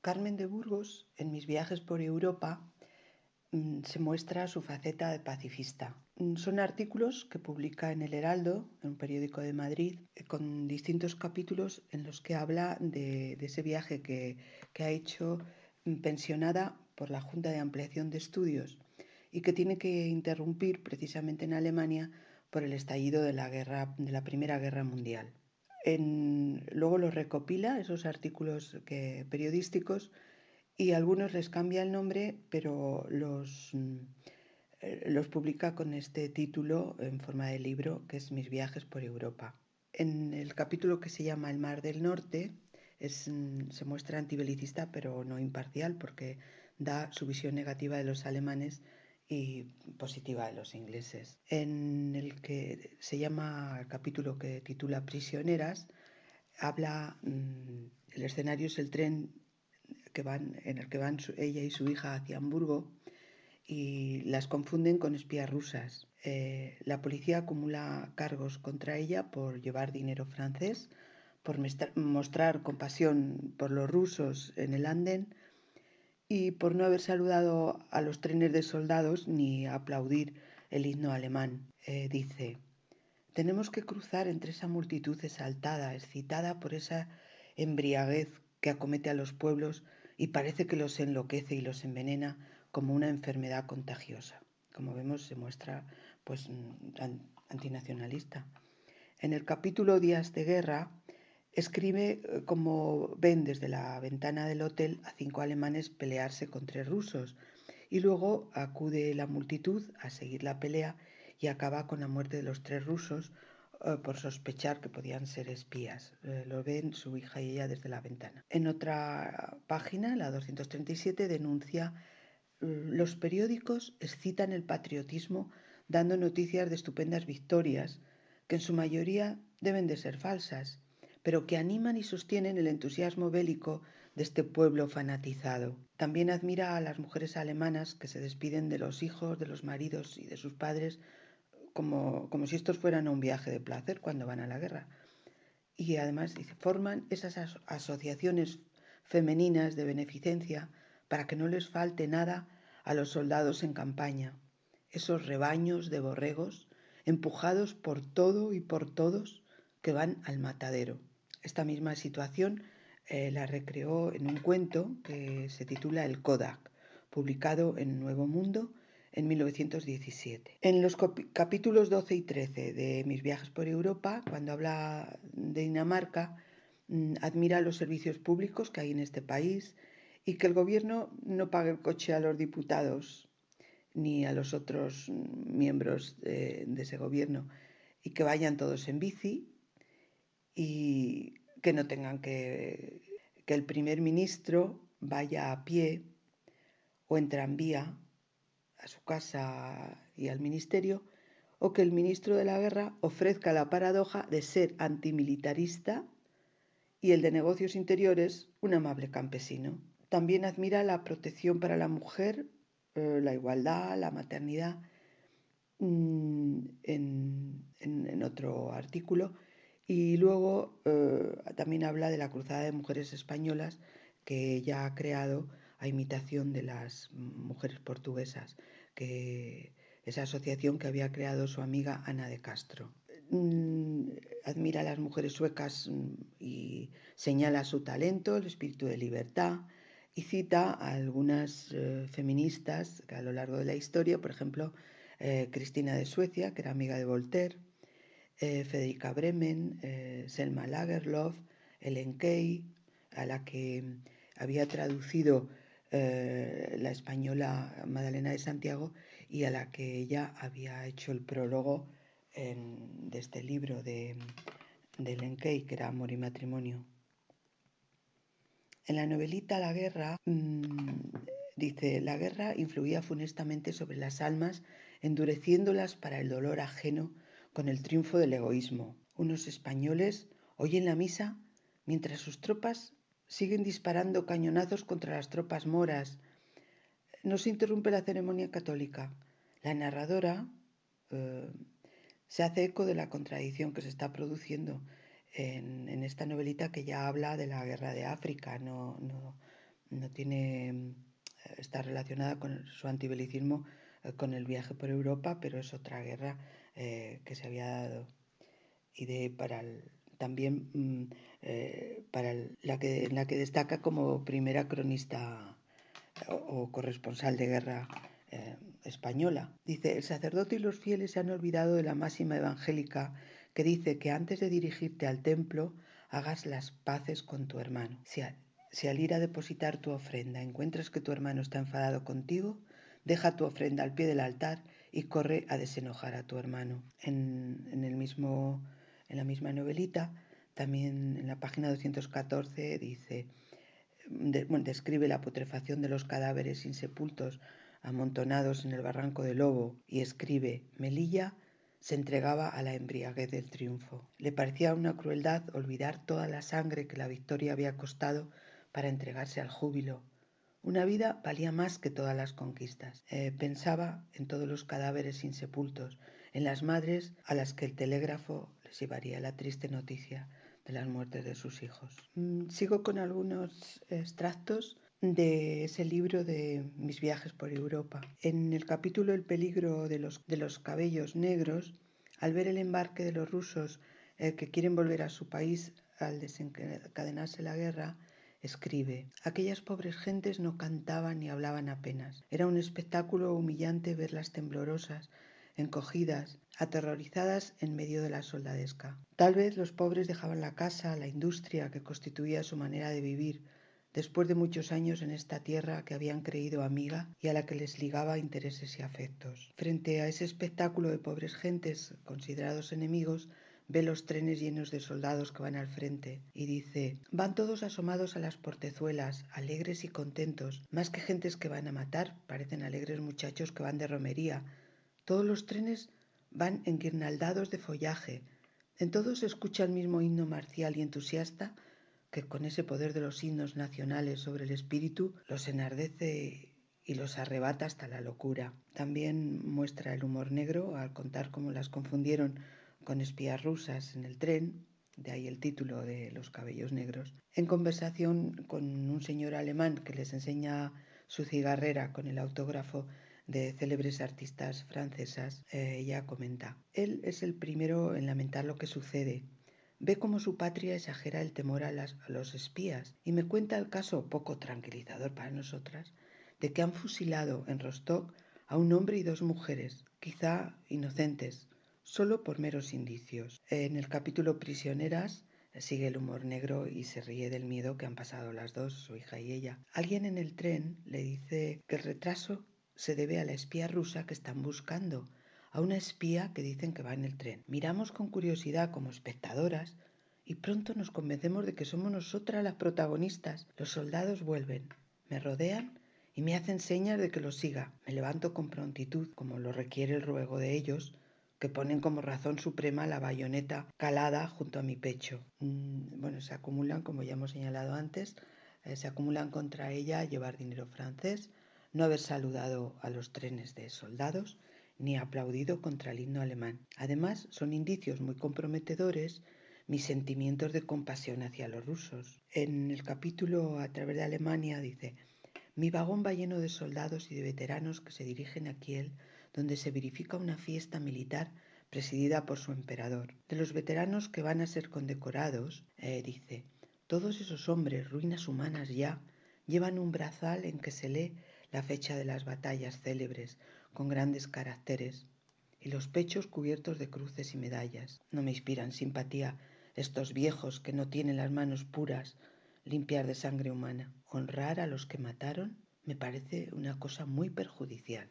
Carmen de Burgos, en mis viajes por Europa, se muestra su faceta de pacifista. Son artículos que publica en El Heraldo, en un periódico de Madrid, con distintos capítulos en los que habla de ese viaje que ha hecho pensionada por la Junta de Ampliación de Estudios y que tiene que interrumpir precisamente en Alemania por el estallido de la Primera Guerra Mundial. Luego los recopila, esos artículos periodísticos, y a algunos les cambia el nombre, pero los publica con este título en forma de libro, que es Mis viajes por Europa. En el capítulo que se llama El Mar del Norte se muestra antibelicista, pero no imparcial, porque da su visión negativa de los alemanes y positiva de los ingleses. En el que se llama el capítulo que titula Prisioneras, habla, el escenario es el tren en el que van ella y su hija hacia Hamburgo, y las confunden con espías rusas. La policía acumula cargos contra ella por llevar dinero francés, por mostrar compasión por los rusos en el Anden y por no haber saludado a los trenes de soldados ni aplaudir el himno alemán. Dice: tenemos que cruzar entre esa multitud exaltada, excitada por esa embriaguez que acomete a los pueblos y parece que los enloquece y los envenena como una enfermedad contagiosa. Como vemos, se muestra pues antinacionalista. En el capítulo Días de Guerra escribe cómo ven desde la ventana del hotel a 5 alemanes pelearse con 3 rusos, y luego acude la multitud a seguir la pelea y acaba con la muerte de los 3 rusos por sospechar que podían ser espías. Lo ven su hija y ella desde la ventana. En otra página, la 237, denuncia: los periódicos excitan el patriotismo dando noticias de estupendas victorias que en su mayoría deben de ser falsas, pero que animan y sostienen el entusiasmo bélico de este pueblo fanatizado. También admira a las mujeres alemanas que se despiden de los hijos, de los maridos y de sus padres como si estos fueran a un viaje de placer cuando van a la guerra. Y además dice, forman esas asociaciones femeninas de beneficencia para que no les falte nada a los soldados en campaña. Esos rebaños de borregos empujados por todo y por todos que van al matadero. Esta misma situación la recreó en un cuento que se titula El Kodak, publicado en Nuevo Mundo en 1917. En los capítulos 12 y 13 de Mis viajes por Europa, cuando habla de Dinamarca, admira los servicios públicos que hay en este país y que el gobierno no pague el coche a los diputados ni a los otros miembros de ese gobierno, y que vayan todos en bici y que no tengan que el primer ministro vaya a pie o en tranvía a su casa y al ministerio, o que el ministro de la guerra ofrezca la paradoja de ser antimilitarista y el de negocios interiores un amable campesino. También admira la protección para la mujer, la igualdad, la maternidad, en otro artículo, y luego también habla de la Cruzada de Mujeres Españolas que ella ha creado a imitación de las mujeres portuguesas, esa asociación que había creado su amiga Ana de Castro. Admira a las mujeres suecas y señala su talento, el espíritu de libertad, y cita a algunas feministas que a lo largo de la historia, por ejemplo, Cristina de Suecia, que era amiga de Voltaire, Federica Bremen, Selma Lagerlöf, Ellen Key, a la que había traducido la española Madalena de Santiago y a la que ella había hecho el prólogo de este libro de Ellen Key, que era Amor y Matrimonio. En la novelita La guerra, dice: la guerra influía funestamente sobre las almas, endureciéndolas para el dolor ajeno con el triunfo del egoísmo. Unos españoles oyen la misa mientras sus tropas siguen disparando cañonazos contra las tropas moras. No se interrumpe la ceremonia católica. La narradora se hace eco de la contradicción que se está produciendo en esta novelita, que ya habla de la guerra de África, no no tiene, está relacionada con su antibelicismo con el viaje por Europa, pero es otra guerra que se había dado. Y también en la que destaca como primera cronista o corresponsal de guerra española. Dice, el sacerdote y los fieles se han olvidado de la máxima evangélica que dice que antes de dirigirte al templo hagas las paces con tu hermano. Si al ir a depositar tu ofrenda encuentras que tu hermano está enfadado contigo, deja tu ofrenda al pie del altar y corre a desenojar a tu hermano. En la misma novelita, también en la página 214 dice, describe la putrefacción de los cadáveres insepultos amontonados en el barranco de Lobo y escribe, Melilla se entregaba a la embriaguez del triunfo. Le parecía una crueldad olvidar toda la sangre que la victoria había costado para entregarse al júbilo. Una vida valía más que todas las conquistas. Pensaba en todos los cadáveres insepultos, en las madres a las que el telégrafo les llevaría la triste noticia de las muertes de sus hijos. Sigo con algunos extractos de ese libro de mis viajes por Europa. En el capítulo El peligro de los cabellos negros, al ver el embarque de los rusos que quieren volver a su país al desencadenarse la guerra, escribe, aquellas pobres gentes no cantaban ni hablaban apenas. Era un espectáculo humillante verlas temblorosas, encogidas, aterrorizadas en medio de la soldadesca. Tal vez los pobres dejaban la casa, la industria que constituía su manera de vivir, después de muchos años en esta tierra que habían creído amiga y a la que les ligaba intereses y afectos. Frente a ese espectáculo de pobres gentes considerados enemigos, ve los trenes llenos de soldados que van al frente y dice, van todos asomados a las portezuelas, alegres y contentos, más que gentes que van a matar, parecen alegres muchachos que van de romería. Todos los trenes van enguirnaldados de follaje, en todos se escucha el mismo himno marcial y entusiasta que con ese poder de los himnos nacionales sobre el espíritu los enardece y los arrebata hasta la locura. También muestra el humor negro al contar cómo las confundieron con espías rusas en el tren, de ahí el título de Los cabellos negros, en conversación con un señor alemán que les enseña su cigarrera con el autógrafo de célebres artistas francesas. Ella comenta, él es el primero en lamentar lo que sucede. Ve cómo su patria exagera el temor a los espías y me cuenta el caso, poco tranquilizador para nosotras, de que han fusilado en Rostock a un hombre y dos mujeres, quizá inocentes, solo por meros indicios. En el capítulo Prisioneras sigue el humor negro y se ríe del miedo que han pasado las dos, su hija y ella. Alguien en el tren le dice que el retraso se debe a la espía rusa que están buscando, a una espía que dicen que va en el tren. Miramos con curiosidad como espectadoras y pronto nos convencemos de que somos nosotras las protagonistas. Los soldados vuelven, me rodean y me hacen señas de que los siga. Me levanto con prontitud, como lo requiere el ruego de ellos, que ponen como razón suprema la bayoneta calada junto a mi pecho. Se acumulan, como ya hemos señalado antes, se acumulan contra ella llevar dinero francés, no haber saludado a los trenes de soldados, ni aplaudido contra el himno alemán. Además, son indicios muy comprometedores mis sentimientos de compasión hacia los rusos. En el capítulo A través de Alemania dice, mi vagón va lleno de soldados y de veteranos que se dirigen a Kiel, donde se verifica una fiesta militar presidida por su emperador. De los veteranos que van a ser condecorados, dice, todos esos hombres, ruinas humanas ya, llevan un brazal en que se lee la fecha de las batallas célebres, con grandes caracteres, y los pechos cubiertos de cruces y medallas. No me inspiran simpatía estos viejos que no tienen las manos puras, limpias de sangre humana. Honrar a los que mataron me parece una cosa muy perjudicial.